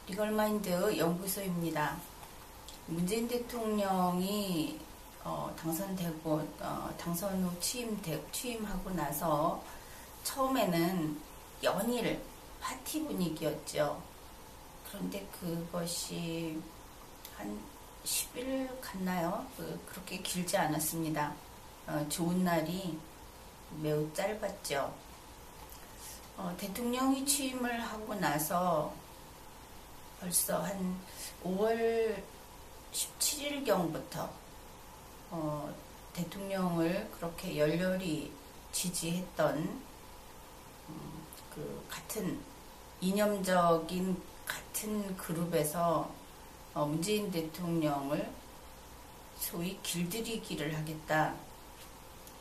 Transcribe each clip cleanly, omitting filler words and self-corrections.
리걸마인드 연구소입니다. 문재인 대통령이 당선되고 당선 후 취임하고 나서 처음에는 연일 파티 분위기였죠. 그런데 그것이 한 10일 갔나요? 그렇게 길지 않았습니다. 좋은 날이 매우 짧았죠. 대통령이 취임을 하고 나서 벌써 한 5월 17일경부터 대통령을 그렇게 열렬히 지지했던 그 같은 이념적인 같은 그룹에서 문재인 대통령을 소위 길들이기를 하겠다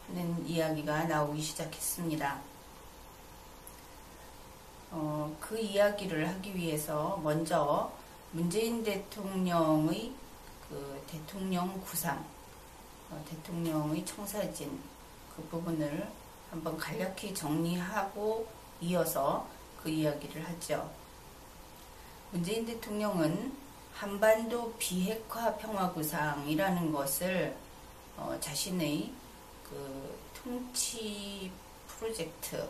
하는 이야기가 나오기 시작했습니다. 그 이야기를 하기 위해서 먼저 문재인 대통령의 그 대통령 구상, 대통령의 청사진 그 부분을 한번 간략히 정리하고 이어서 그 이야기를 하죠. 문재인 대통령은 한반도 비핵화 평화구상이라는 것을 자신의 그 통치 프로젝트로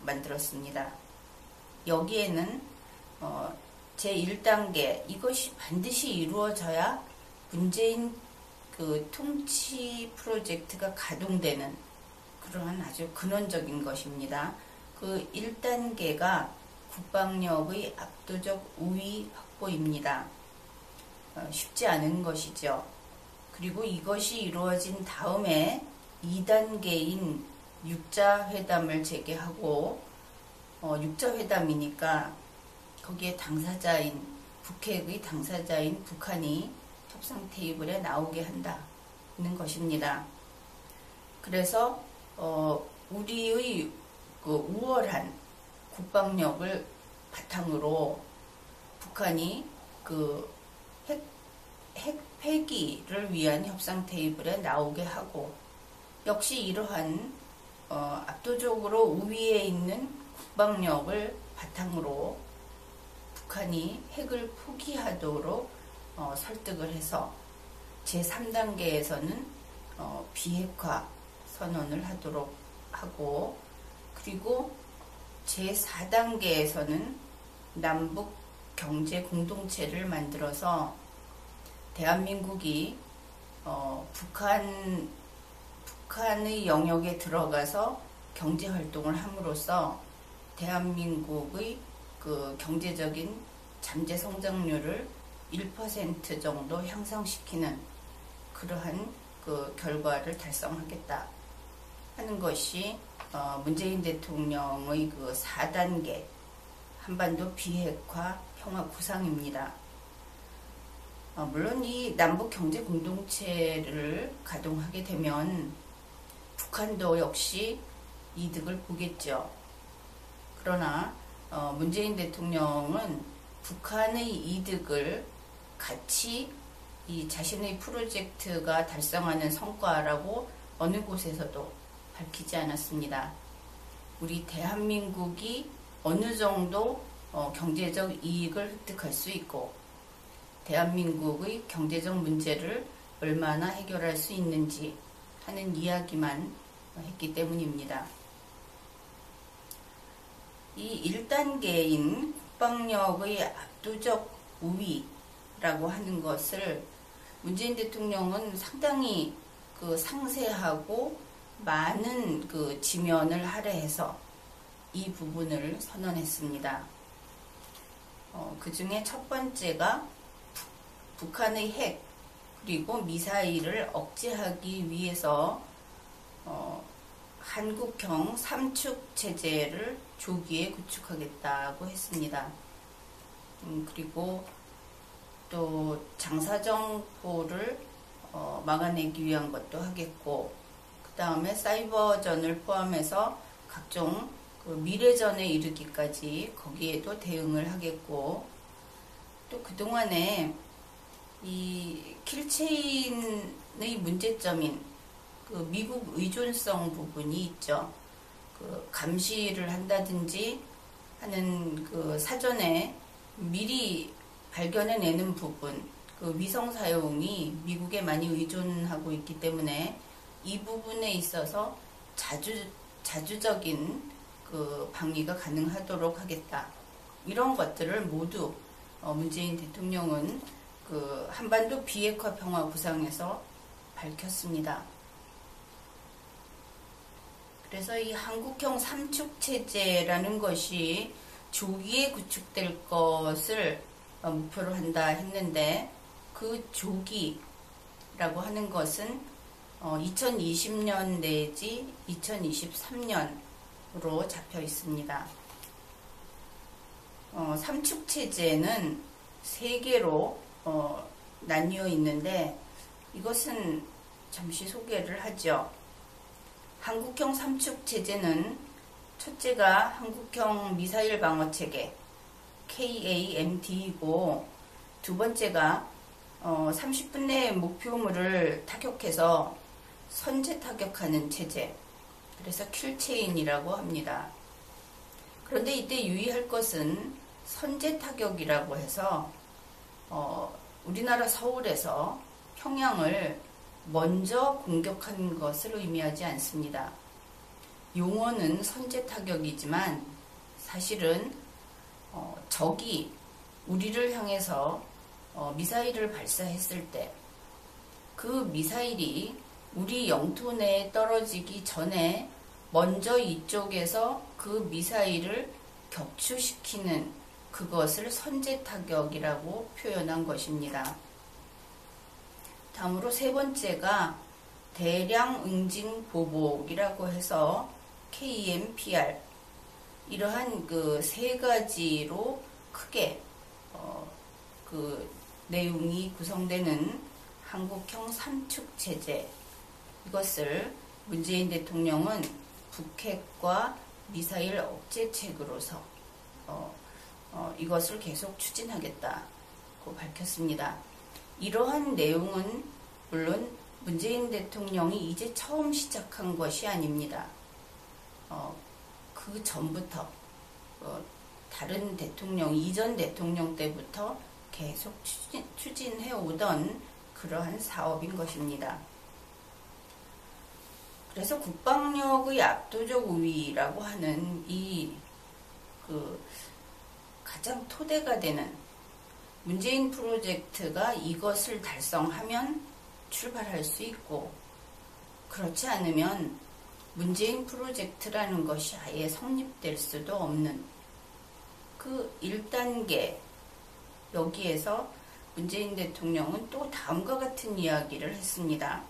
만들었습니다. 여기에는 제1단계 이것이 반드시 이루어져야 문재인 그 통치 프로젝트가 가동되는 그러한 아주 근원적인 것입니다. 그 1단계가 국방력의 압도적 우위 확보입니다. 쉽지 않은 것이죠. 그리고 이것이 이루어진 다음에 2단계인 육자회담을 재개하고 육자회담이니까 거기에 당사자인 북핵의 당사자인 북한이 협상 테이블에 나오게 한다는 것입니다. 그래서 우리의 그 우월한 국방력을 바탕으로 북한이 그 핵 폐기를 위한 협상 테이블에 나오게 하고 역시 이러한 압도적으로 우위에 있는 국방력을 바탕으로 북한이 핵을 포기하도록 설득을 해서 제3단계에서는 비핵화 선언을 하도록 하고 그리고 제4단계에서는 남북 경제 공동체를 만들어서 대한민국이 북한의 영역에 들어가서 경제 활동을 함으로써 대한민국의 그 경제적인 잠재 성장률을 1% 정도 향상시키는 그러한 그 결과를 달성하겠다 하는 것이 문재인 대통령의 그 4단계 한반도 비핵화 평화 구상입니다. 물론 이 남북 경제 공동체를 가동하게 되면 북한도 역시 이득을 보겠죠. 그러나 문재인 대통령은 북한의 이득을 같이 이 자신의 프로젝트가 달성하는 성과라고 어느 곳에서도 밝히지 않았습니다. 우리 대한민국이 어느 정도 경제적 이익을 획득할 수 있고 대한민국의 경제적 문제를 얼마나 해결할 수 있는지 하는 이야기만 했기 때문입니다. 이 1단계인 국방력의 압도적 우위라고 하는 것을 문재인 대통령은 상당히 그 상세하고 많은 그 지면을 할애해서 이 부분을 선언했습니다. 그 중에 첫 번째가 북한의 핵 그리고 미사일을 억제하기 위해서 한국형 3축 체제를 조기에 구축하겠다고 했습니다. 그리고 또 장사정포를 막아내기 위한 것도 하겠고 그 다음에 사이버전을 포함해서 각종 그 미래전에 이르기까지 거기에도 대응을 하겠고 또 그동안에 이 킬체인의 문제점인 그 미국 의존성 부분이 있죠. 그 감시를 한다든지 하는 그 사전에 미리 발견해내는 부분, 그 위성 사용이 미국에 많이 의존하고 있기 때문에 이 부분에 있어서 자주적인 그 방위가 가능하도록 하겠다. 이런 것들을 모두 문재인 대통령은 그 한반도 비핵화 평화 구상에서 밝혔습니다. 그래서 이 한국형 삼축 체제라는 것이 조기에 구축될 것을 목표로 한다 했는데, 그 조기라고 하는 것은 2020년 내지 2023년으로 잡혀 있습니다. 삼축 체제는 세 개로 나뉘어 있는데, 이것은 잠시 소개를 하죠. 한국형 삼축 체제는 첫째가 한국형 미사일 방어 체계 KAMD이고, 두 번째가 30분 내에 목표물을 타격해서 선제 타격하는 체제, 그래서 킬체인이라고 합니다. 그런데 이때 유의할 것은 선제 타격이라고 해서 우리나라 서울에서 평양을 먼저 공격한 것을 의미하지 않습니다. 용어는 선제 타격이지만 사실은 적이 우리를 향해서 미사일을 발사했을 때 그 미사일이 우리 영토 내에 떨어지기 전에 먼저 이쪽에서 그 미사일을 격추시키는 그것을 선제 타격이라고 표현한 것입니다. 다음으로 세 번째가 대량 응징 보복이라고 해서 KMPR, 이러한 그 세 가지로 크게 그 내용이 구성되는 한국형 삼축 체제, 이것을 문재인 대통령은 북핵과 미사일 억제책으로서 이것을 계속 추진하겠다고 밝혔습니다. 이러한 내용은 물론 문재인 대통령이 이제 처음 시작한 것이 아닙니다. 그 전부터 다른 대통령, 이전 대통령 때부터 계속 추진해 오던 그러한 사업인 것입니다. 그래서 국방력의 압도적 우위라고 하는 이 가장 토대가 되는 문재인 프로젝트가 이것을 달성하면 출발할 수 있고, 그렇지 않으면 문재인 프로젝트라는 것이 아예 성립될 수도 없는 그 1단계, 여기에서 문재인 대통령은 또 다음과 같은 이야기를 했습니다.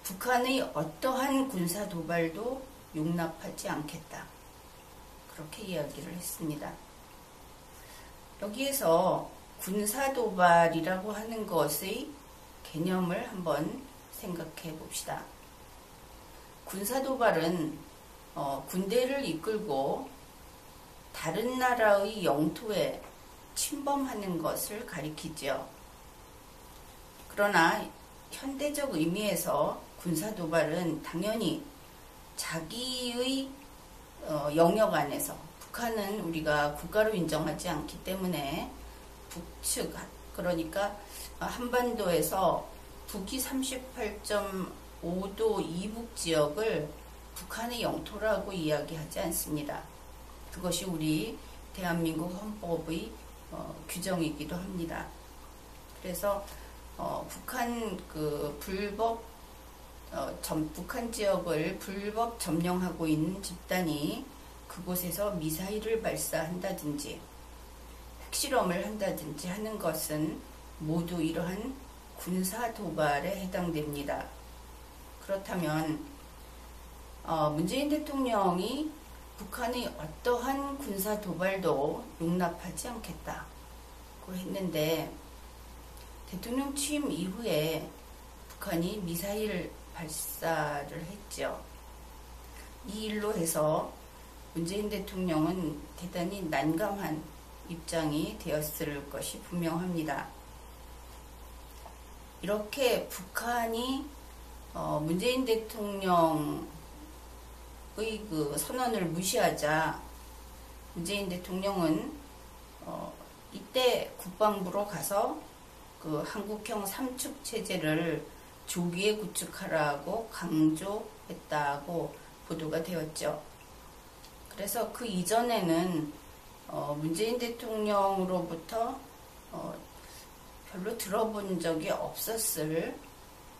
북한의 어떠한 군사 도발도 용납하지 않겠다. 그렇게 이야기를 했습니다. 여기에서 군사 도발이라고 하는 것의 개념을 한번 생각해 봅시다. 군사 도발은 군대를 이끌고 다른 나라의 영토에 침범하는 것을 가리키죠. 그러나 현대적 의미에서 군사 도발은 당연히 자기의 영역 안에서, 북한은 우리가 국가로 인정하지 않기 때문에 북측, 그러니까 한반도에서 북위 38.5도 이북 지역을 북한의 영토라고 이야기하지 않습니다. 그것이 우리 대한민국 헌법의 규정이기도 합니다. 그래서 북한 북한 지역을 불법 점령하고 있는 집단이 그곳에서 미사일을 발사한다든지 핵실험을 한다든지 하는 것은 모두 이러한 군사 도발에 해당됩니다. 그렇다면 문재인 대통령이 북한의 어떠한 군사 도발도 용납하지 않겠다고 했는데, 대통령 취임 이후에 북한이 미사일 발사를 했죠. 이 일로 해서 문재인 대통령은 대단히 난감한 입장이 되었을 것이 분명합니다. 이렇게 북한이 문재인 대통령의 그 선언을 무시하자 문재인 대통령은 이때 국방부로 가서 그 한국형 삼축 체제를 조기에 구축하라고 강조했다고 보도가 되었죠. 그래서 그 이전에는 문재인 대통령으로부터 별로 들어본 적이 없었을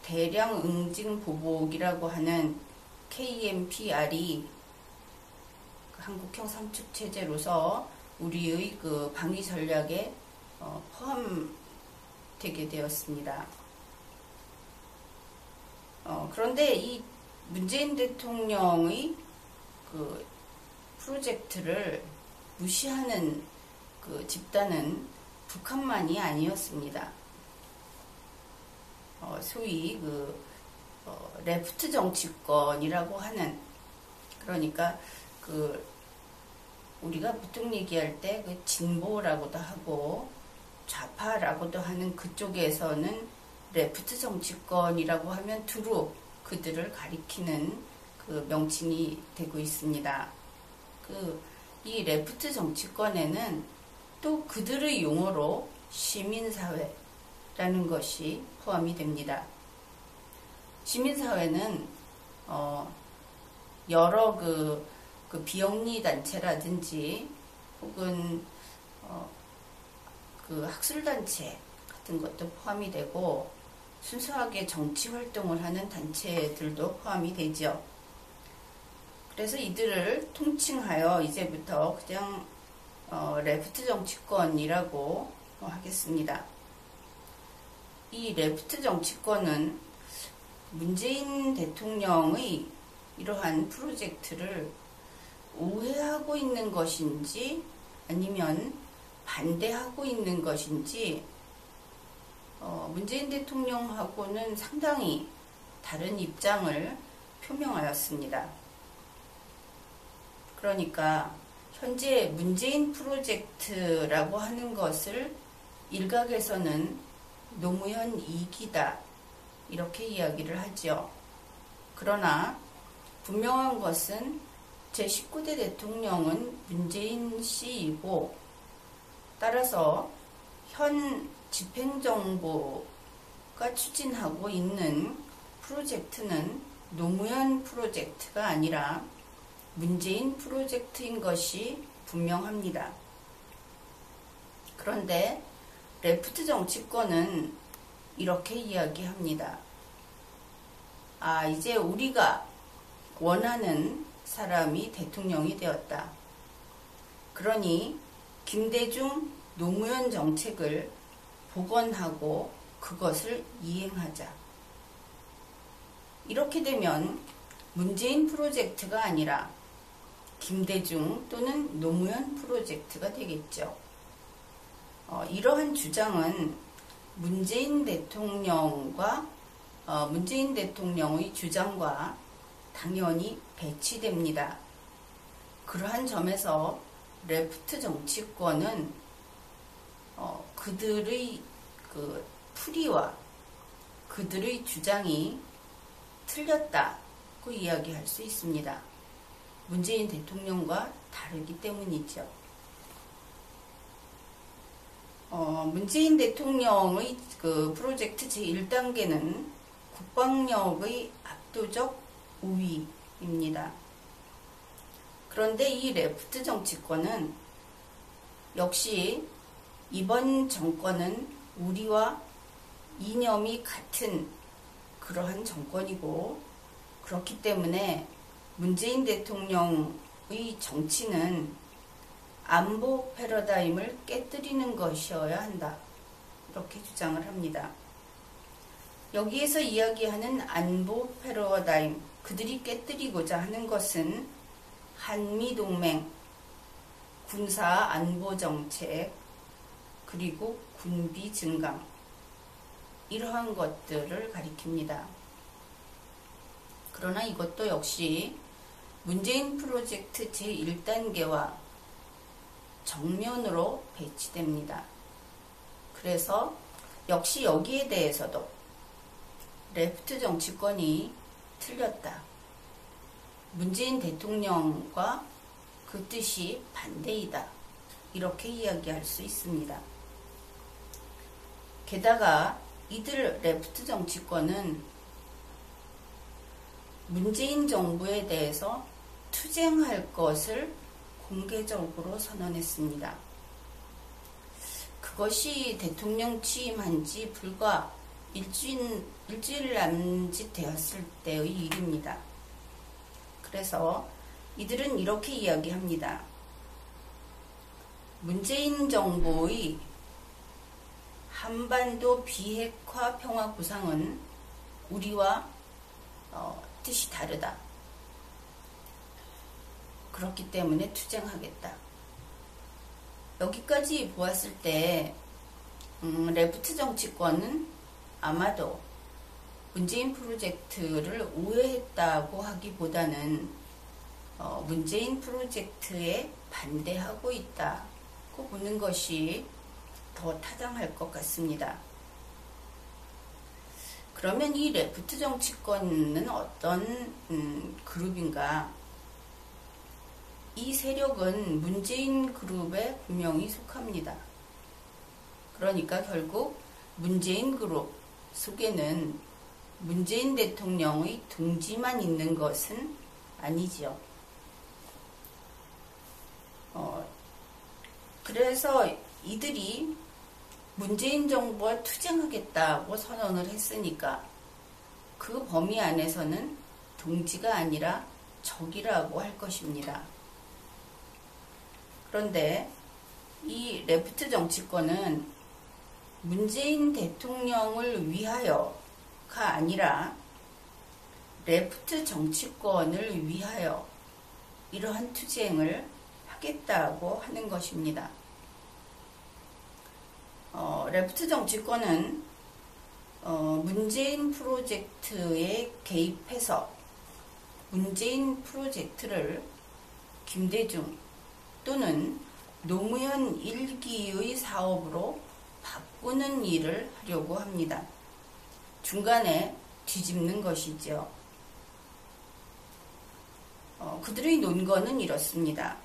대량 응징 보복이라고 하는 KMPR이 한국형 삼축 체제로서 우리의 그 방위 전략에 포함되게 되었습니다. 그런데 이 문재인 대통령의 그 프로젝트를 무시하는 그 집단은 북한만이 아니었습니다. 소위 그 레프트 정치권이라고 하는, 그러니까 그 우리가 보통 얘기할 때 그 진보라고도 하고 좌파라고도 하는 그쪽에서는 레프트 정치권이라고 하면 두루 그들을 가리키는 그 명칭이 되고 있습니다. 이 레프트 정치권에는 또 그들의 용어로 시민사회라는 것이 포함이 됩니다. 시민사회는 여러 그 비영리 단체라든지 혹은 그 학술단체 같은 것도 포함이 되고 순수하게 정치 활동을 하는 단체들도 포함이 되죠. 그래서 이들을 통칭하여 이제부터 그냥 레프트 정치권이라고 하겠습니다. 이 레프트 정치권은 문재인 대통령의 이러한 프로젝트를 오해하고 있는 것인지 아니면 반대하고 있는 것인지 문재인 대통령하고는 상당히 다른 입장을 표명하였습니다. 그러니까 현재 문재인 프로젝트라고 하는 것을 일각에서는 노무현 2기다 이렇게 이야기를 하죠. 그러나 분명한 것은 제19대 대통령은 문재인 씨이고 따라서 현 집행정부가 추진하고 있는 프로젝트는 노무현 프로젝트가 아니라 문재인 프로젝트인 것이 분명합니다. 그런데 레프트 정치권은 이렇게 이야기합니다. 이제 우리가 원하는 사람이 대통령이 되었다. 그러니 김대중 노무현 정책을 복원하고 그것을 이행하자. 이렇게 되면 문재인 프로젝트가 아니라 김대중 또는 노무현 프로젝트가 되겠죠. 이러한 주장은 문재인 대통령의 주장과 당연히 배치됩니다. 그러한 점에서 레프트 정치권은 그들의 그 풀이와 그들의 주장이 틀렸다고 이야기할 수 있습니다. 문재인 대통령과 다르기 때문이죠. 문재인 대통령의 그 프로젝트 제1단계는 국방력의 압도적 우위입니다. 그런데 이 레프트 정치권은 역시 이번 정권은 우리와 이념이 같은 그러한 정권이고 그렇기 때문에 문재인 대통령의 정치는 안보 패러다임을 깨뜨리는 것이어야 한다. 이렇게 주장을 합니다. 여기에서 이야기하는 안보 패러다임, 그들이 깨뜨리고자 하는 것은 한미동맹, 군사 안보 정책, 그리고 군비 증강, 이러한 것들을 가리킵니다. 그러나 이것도 역시 문재인 프로젝트 제1단계와 정면으로 배치됩니다. 그래서 역시 여기에 대해서도 레프트 정치권이 틀렸다. 문재인 대통령과 그 뜻이 반대이다. 이렇게 이야기할 수 있습니다. 게다가 이들 레프트 정치권은 문재인 정부에 대해서 투쟁할 것을 공개적으로 선언했습니다. 그것이 대통령 취임한 지 불과 일주일 남짓 되었을 때의 일입니다. 그래서 이들은 이렇게 이야기합니다. 문재인 정부의 한반도 비핵화 평화 구상은 우리와 뜻이 다르다. 그렇기 때문에 투쟁하겠다. 여기까지 보았을 때 레프트 정치권은 아마도 문재인 프로젝트를 오해했다고 하기보다는 문재인 프로젝트에 반대하고 있다고 보는 것이 더 타당할 것 같습니다. 그러면 이 레프트 정치권은 어떤 그룹인가? 이 세력은 문재인 그룹에 분명히 속합니다. 그러니까 결국 문재인 그룹 속에는 문재인 대통령의 둥지만 있는 것은 아니지요. 그래서 이들이 문재인 정부와 투쟁하겠다고 선언을 했으니까 그 범위 안에서는 동지가 아니라 적이라고 할 것입니다. 그런데 이 레프트 정치권은 문재인 대통령을 위하여가 아니라 레프트 정치권을 위하여 이러한 투쟁을 하겠다고 하는 것입니다. 레프트 정치권은 문재인 프로젝트에 개입해서 문재인 프로젝트를 김대중 또는 노무현 일기의 사업으로 바꾸는 일을 하려고 합니다. 중간에 뒤집는 것이죠. 그들의 논거는 이렇습니다.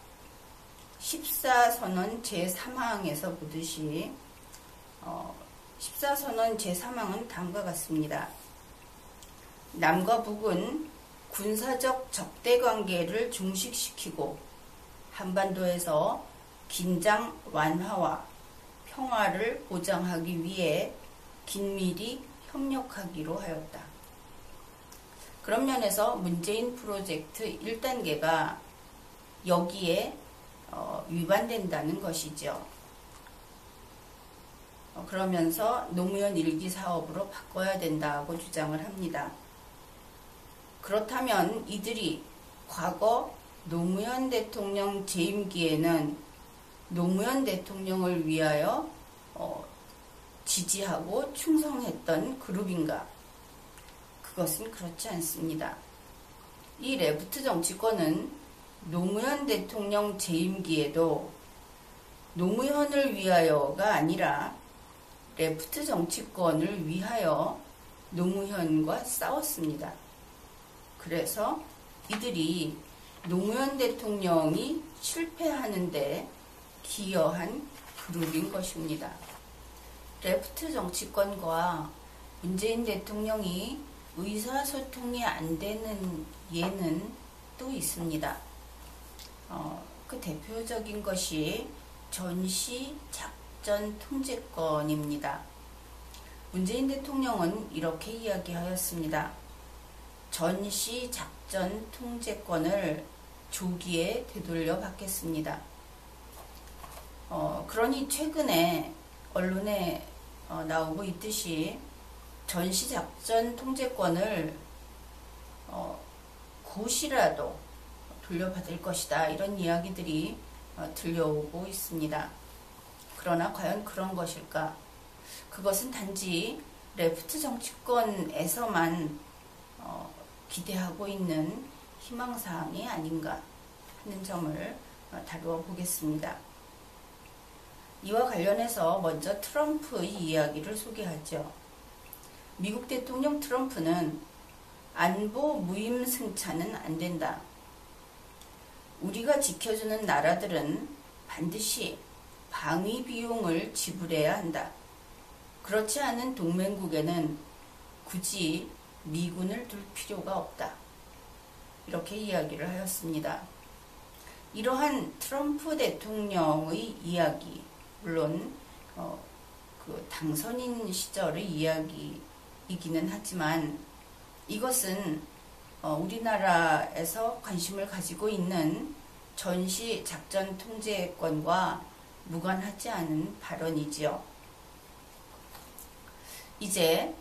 14선언 제3항에서 보듯이 14선언 제3항은 다음과 같습니다. 남과 북은 군사적 적대관계를 중식시키고 한반도에서 긴장 완화와 평화를 보장하기 위해 긴밀히 협력하기로 하였다. 그런 면에서 문재인 프로젝트 1단계가 여기에 위반된다는 것이죠. 그러면서 노무현 일기 사업으로 바꿔야 된다고 주장을 합니다. 그렇다면 이들이 과거 노무현 대통령 재임기에는 노무현 대통령을 위하여 지지하고 충성했던 그룹인가? 그것은 그렇지 않습니다. 이 레프트 정치권은 노무현 대통령 재임기에도 노무현을 위하여가 아니라 레프트 정치권을 위하여 노무현과 싸웠습니다. 그래서 이들이 노무현 대통령이 실패하는데 기여한 그룹인 것입니다. 레프트 정치권과 문재인 대통령이 의사소통이 안 되는 예는 또 있습니다. 그 대표적인 것이 전시작전통제권입니다. 문재인 대통령은 이렇게 이야기하였습니다. 전시작전통제권을 조기에 되돌려 받겠습니다. 그러니 최근에 언론에 나오고 있듯이 전시작전 통제권을 곧이라도 돌려받을 것이다. 이런 이야기들이 들려오고 있습니다. 그러나 과연 그런 것일까? 그것은 단지 레프트 정치권에서만 기대하고 있는 희망사항이 아닌가 하는 점을 다루어 보겠습니다. 이와 관련해서 먼저 트럼프의 이야기를 소개하죠. 미국 대통령 트럼프는 안보 무임승차는 안 된다. 우리가 지켜주는 나라들은 반드시 방위 비용을 지불해야 한다. 그렇지 않은 동맹국에는 굳이 미군을 둘 필요가 없다. 이렇게 이야기를 하였습니다. 이러한 트럼프 대통령의 이야기, 물론 그 당선인 시절의 이야기이기는 하지만 이것은 우리나라에서 관심을 가지고 있는 전시 작전 통제권과 무관하지 않은 발언이지요. 이제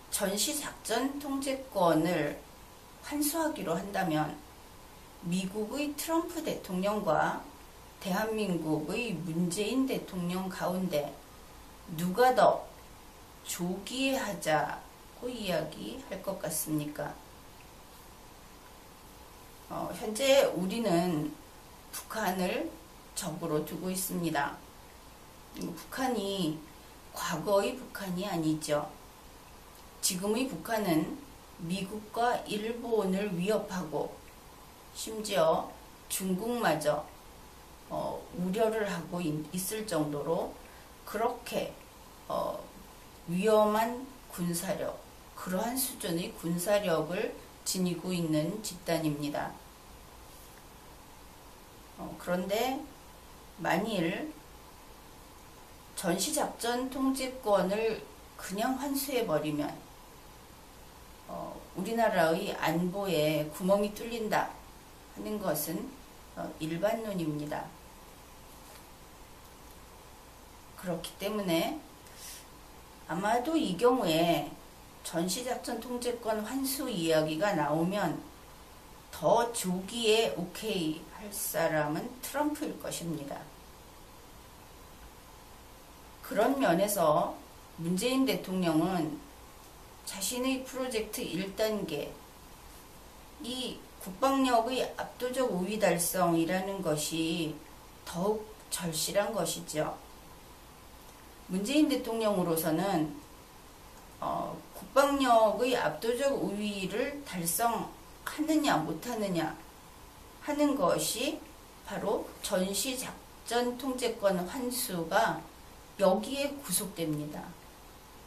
전시 작전 통제권을 환수하기로 한다면 미국의 트럼프 대통령과 대한민국의 문재인 대통령 가운데 누가 더 조기하자고 이야기할 것 같습니까? 현재 우리는 북한을 적으로 두고 있습니다. 북한이 과거의 북한이 아니죠. 지금의 북한은 미국과 일본을 위협하고 심지어 중국마저 우려를 하고 있을 정도로 그렇게 위험한 군사력, 그러한 수준의 군사력을 지니고 있는 집단입니다. 그런데 만일 전시작전 통제권을 그냥 환수해버리면 우리나라의 안보에 구멍이 뚫린다 하는 것은 일반론입니다. 그렇기 때문에 아마도 이 경우에 전시작전 통제권 환수 이야기가 나오면 더 조기에 오케이 할 사람은 트럼프일 것입니다. 그런 면에서 문재인 대통령은 자신의 프로젝트 1단계, 이 국방력의 압도적 우위 달성이라는 것이 더욱 절실한 것이죠. 문재인 대통령으로서는 국방력의 압도적 우위를 달성하느냐 못하느냐 하는 것이 바로 전시작전 통제권 환수가 여기에 구속됩니다.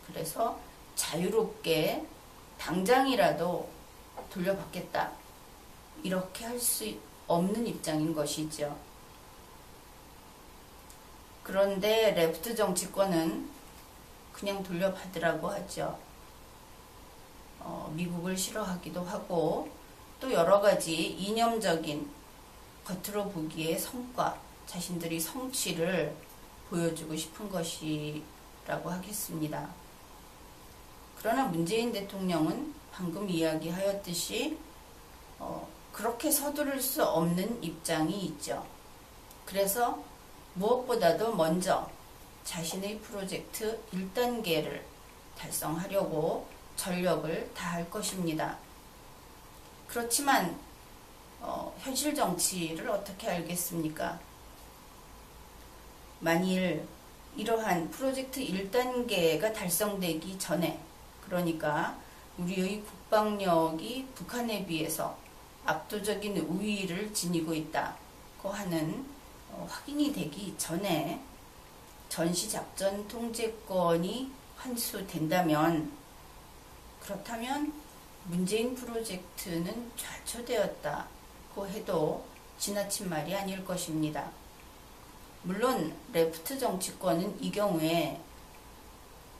그래서 자유롭게 당장이라도 돌려받겠다, 이렇게 할 수 없는 입장인 것이죠. 그런데 레프트 정치권은 그냥 돌려받으라고 하죠. 미국을 싫어하기도 하고 또 여러 가지 이념적인 겉으로 보기에 성과, 자신들이 성취를 보여주고 싶은 것이라고 하겠습니다. 그러나 문재인 대통령은 방금 이야기하였듯이 그렇게 서두를 수 없는 입장이 있죠. 그래서 무엇보다도 먼저 자신의 프로젝트 1단계를 달성하려고 전력을 다할 것입니다. 그렇지만 현실 정치를 어떻게 알겠습니까? 만일 이러한 프로젝트 1단계가 달성되기 전에, 그러니까 우리의 국방력이 북한에 비해서 압도적인 우위를 지니고 있다고 하는 확인이 되기 전에 전시작전 통제권이 환수된다면, 그렇다면 문재인 프로젝트는 좌초되었다고 해도 지나친 말이 아닐 것입니다. 물론 레프트 정치권은 이 경우에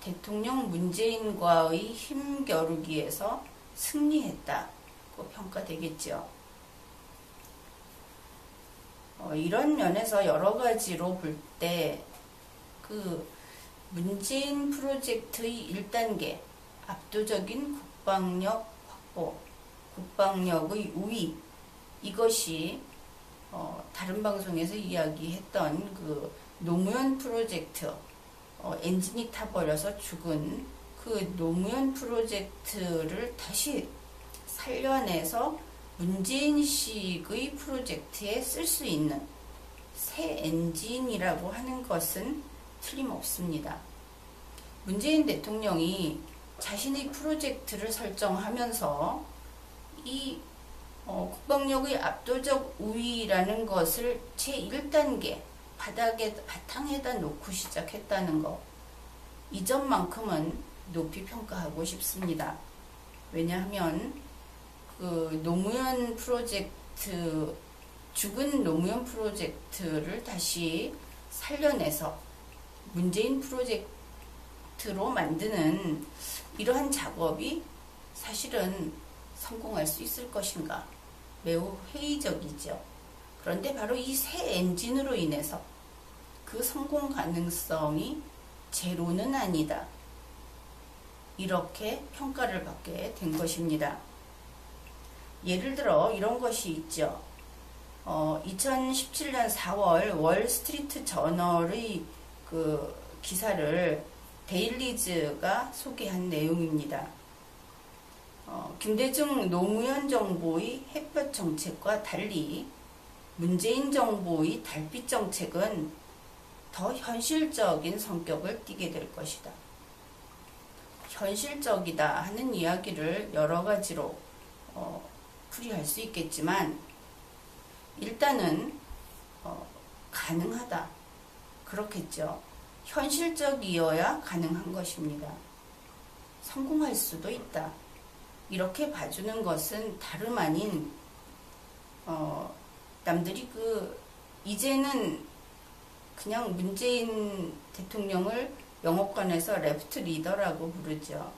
대통령 문재인과의 힘겨루기에서 승리했다고 평가되겠죠. 이런 면에서 여러 가지로 볼 때 그 문재인 프로젝트의 1단계, 압도적인 국방력 확보, 국방력의 우위, 이것이 다른 방송에서 이야기했던 그 노무현 프로젝트, 엔진이 타버려서 죽은 그 노무현 프로젝트를 다시 살려내서 문재인식의 프로젝트에 쓸 수 있는 새 엔진이라고 하는 것은 틀림없습니다. 문재인 대통령이 자신의 프로젝트를 설정하면서 이 국방력의 압도적 우위라는 것을 제1단계, 바탕에다 놓고 시작했다는 거. 이 점만큼은 높이 평가하고 싶습니다. 왜냐하면 그 노무현 프로젝트, 죽은 노무현 프로젝트를 다시 살려내서 문재인 프로젝트로 만드는 이러한 작업이 사실은 성공할 수 있을 것인가? 매우 회의적이죠. 그런데 바로 이 새 엔진으로 인해서 그 성공 가능성이 제로는 아니다. 이렇게 평가를 받게 된 것입니다. 예를 들어 이런 것이 있죠. 2017년 4월 월스트리트 저널의 그 기사를 데일리즈가 소개한 내용입니다. 김대중 노무현 정부의 햇볕 정책과 달리 문재인 정부의 달빛 정책은 더 현실적인 성격을 띠게 될 것이다. 현실적이다 하는 이야기를 여러 가지로 풀이할 수 있겠지만 일단은 가능하다. 그렇겠죠. 현실적이어야 가능한 것입니다. 성공할 수도 있다. 이렇게 봐주는 것은 다름 아닌 남들이 이제는 그냥 문재인 대통령을 영어권에서 레프트 리더라고 부르죠.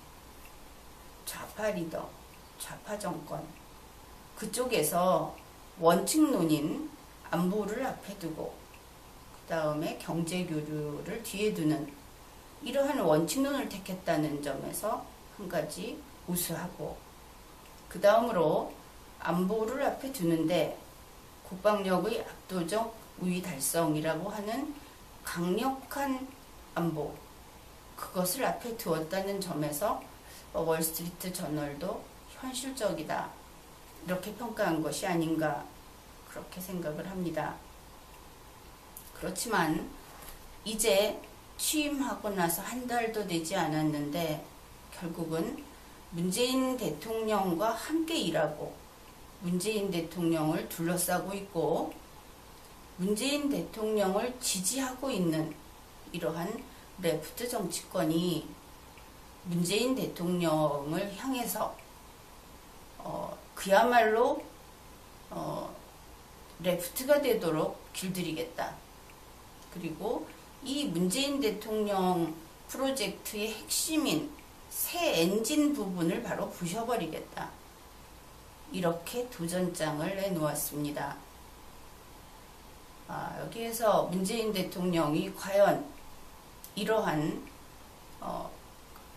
좌파 리더, 좌파 정권. 그쪽에서 원칙론인 안보를 앞에 두고 그 다음에 경제 교류를 뒤에 두는 이러한 원칙론을 택했다는 점에서 한 가지 우수하고, 그 다음으로 안보를 앞에 두는데 국방력의 압도적 우위 달성이라고 하는 강력한 안보, 그것을 앞에 두었다는 점에서 월스트리트 저널도 현실적이다 이렇게 평가한 것이 아닌가 그렇게 생각을 합니다. 그렇지만 이제 취임하고 나서 한 달도 되지 않았는데 결국은 문재인 대통령과 함께 일하고 문재인 대통령을 둘러싸고 있고 문재인 대통령을 지지하고 있는 이러한 레프트 정치권이 문재인 대통령을 향해서 그야말로 레프트가 되도록 길들이겠다. 그리고 이 문재인 대통령 프로젝트의 핵심인 새 엔진 부분을 바로 부셔버리겠다. 이렇게 도전장을 내놓았습니다. 여기에서 문재인 대통령이 과연 이러한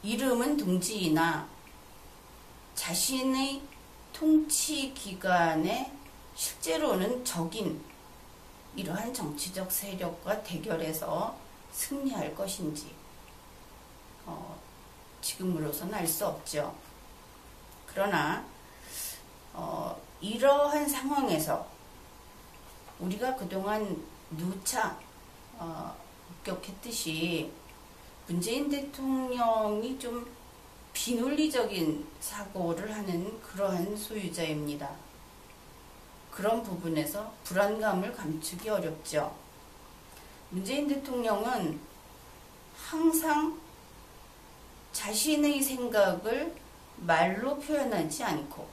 이름은 동지이나 자신의 통치 기간에 실제로는 적인 이러한 정치적 세력과 대결해서 승리할 것인지 지금으로서는 알 수 없죠. 그러나 이러한 상황에서 우리가 그동안 누차 목격했듯이 문재인 대통령이 좀 비논리적인 사고를 하는 그러한 소유자입니다. 그런 부분에서 불안감을 감추기 어렵죠. 문재인 대통령은 항상 자신의 생각을 말로 표현하지 않고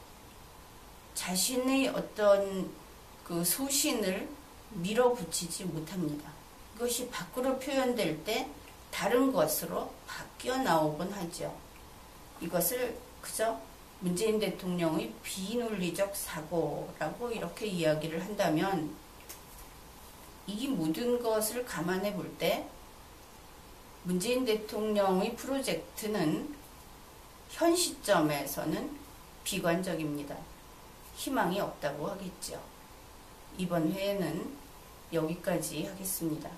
자신의 어떤 그 소신을 밀어붙이지 못합니다. 그것이 밖으로 표현될 때 다른 것으로 바뀌어 나오곤 하죠. 이것을 그저 문재인 대통령의 비논리적 사고라고 이렇게 이야기를 한다면 이 모든 것을 감안해 볼 때 문재인 대통령의 프로젝트는 현 시점에서는 비관적입니다. 희망이 없다고 하겠죠. 이번 회에는 여기까지 하겠습니다.